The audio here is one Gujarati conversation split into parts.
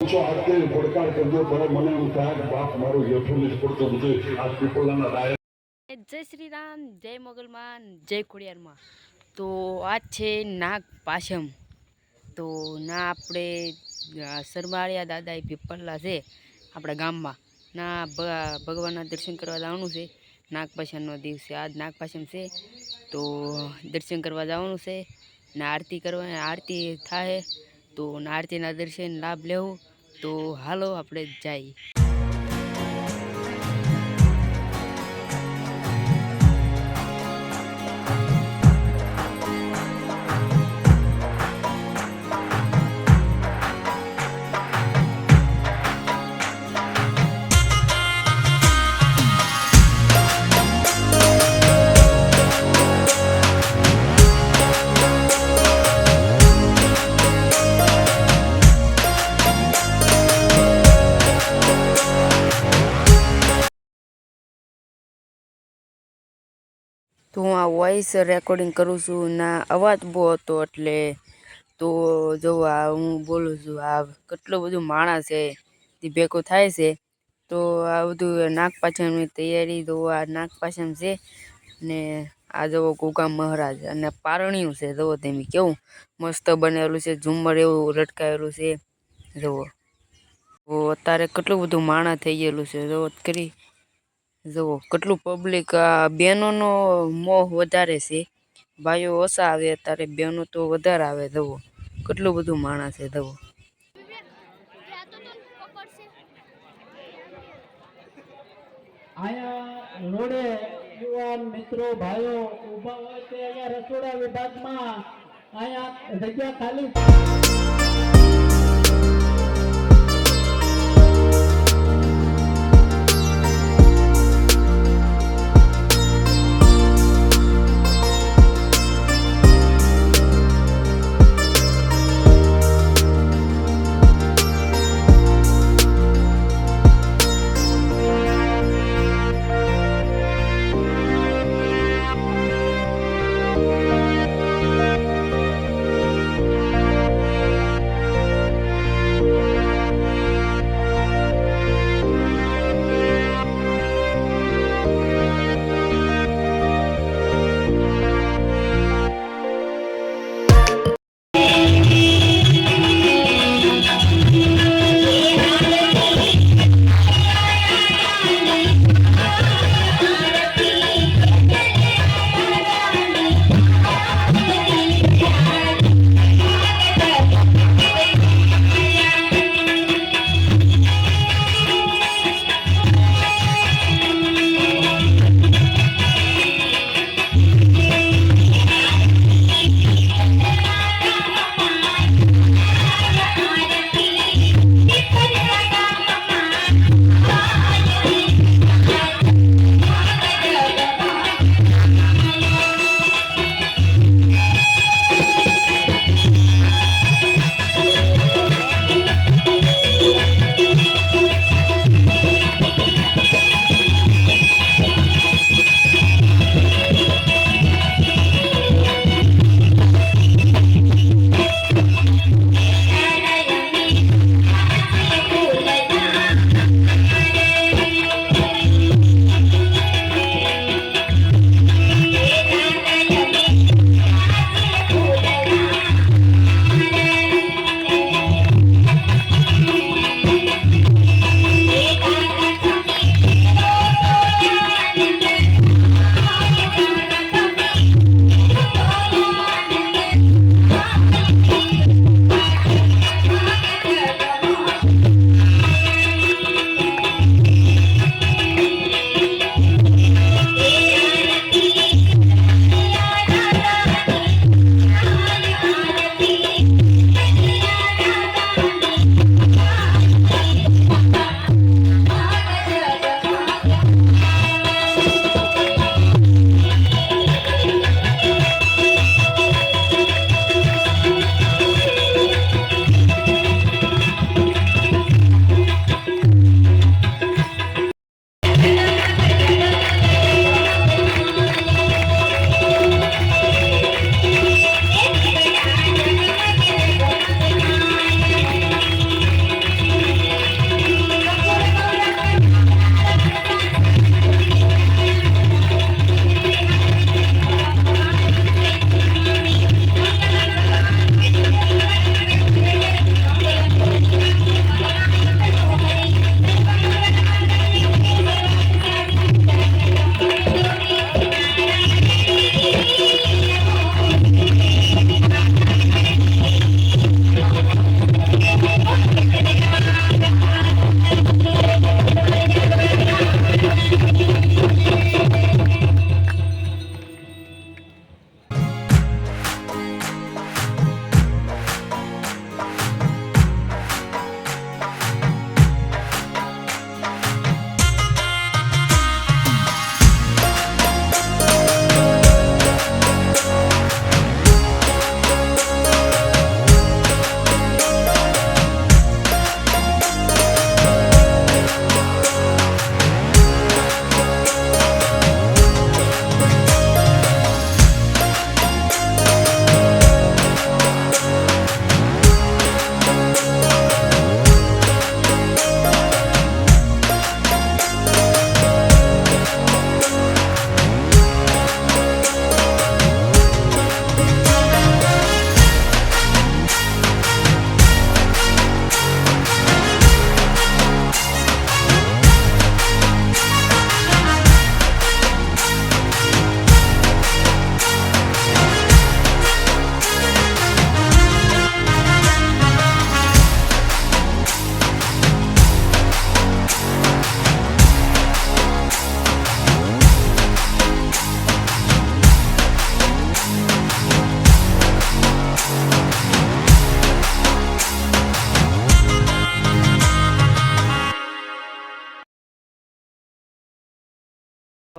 છો આરતી પડકાર કરજો પણ મને એમ થાય બાપ મારું હેઠું જ પડતું બધું આ પીપળાના ડાયર. જય શ્રી રામ, જય મોગલમાન, જય ખોડિયારમાં. તો આજ છે નાગ પાછમ. તો ના આપણે સરમાળિયા દાદા એ પીપળા છે આપણા ગામમાં ના ભગવાનના દર્શન કરવા જવાનું છે. નાગપાછમનો દિવસે આજ નાગપાછમ છે તો દર્શન કરવા જવાનું છે ને આરતી કરવા આરતી થાય તો આરતીના દર્શન લાભ લેવું. તો હાલો આપણે જઈએ. તો હું આ વોઇસ રેકોર્ડિંગ કરું છું ના અવાજ બહુ હતો એટલે તો જો આ હું બોલું છું આ કેટલું બધું માણસ છે તે ભેગું થાય છે. તો આ બધું નાગપાછમની તૈયારી તો આ નાગપાછમ છે ને આ જુઓ ગોગા મહારાજ અને પારણિયું છે. જુઓ તમે કેવું મસ્ત બનેલું છે, ઝુમ્મર એવું લટકાવેલું છે. જુઓ તો અત્યારે કેટલું બધું માણસ થઈ ગયેલું છે. જુઓ કરી જુઓ કેટલું પબ્લિક. આ બહેનોનો મોહ વધારે છે, ભાઈઓ ઓછા આવે અત્યારે બહેનો તો વધારે આવે. જુઓ કેટલું બધું માણસ છે. જુઓ અહીંયા રોડે યુવાન મિત્રો ભાઈઓ ઊભા હોય તે અહીંયા રસોડા વિભાગમાં અહીંયા જગ્યા ખાલી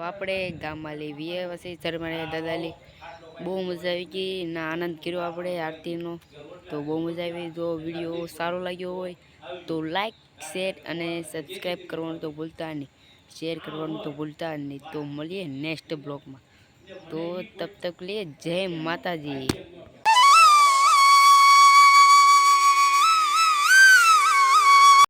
આપણે ગામમાં લેવીએ પછી ચરમાળે દાદાલી બહુ મજા આવી ગઈ ના આનંદ કર્યો આપણે આરતીનો તો બહુ મજા આવી. જો વિડીયો સારો લાગ્યો હોય તો લાઈક શેર અને સબસ્ક્રાઈબ કરવાનું તો ભૂલતા નહીં, શેર કરવાનું તો ભૂલતા નહીં. તો મળીએ નેક્સ્ટ બ્લોગમાં. તો તબ તક લે જય માતાજી.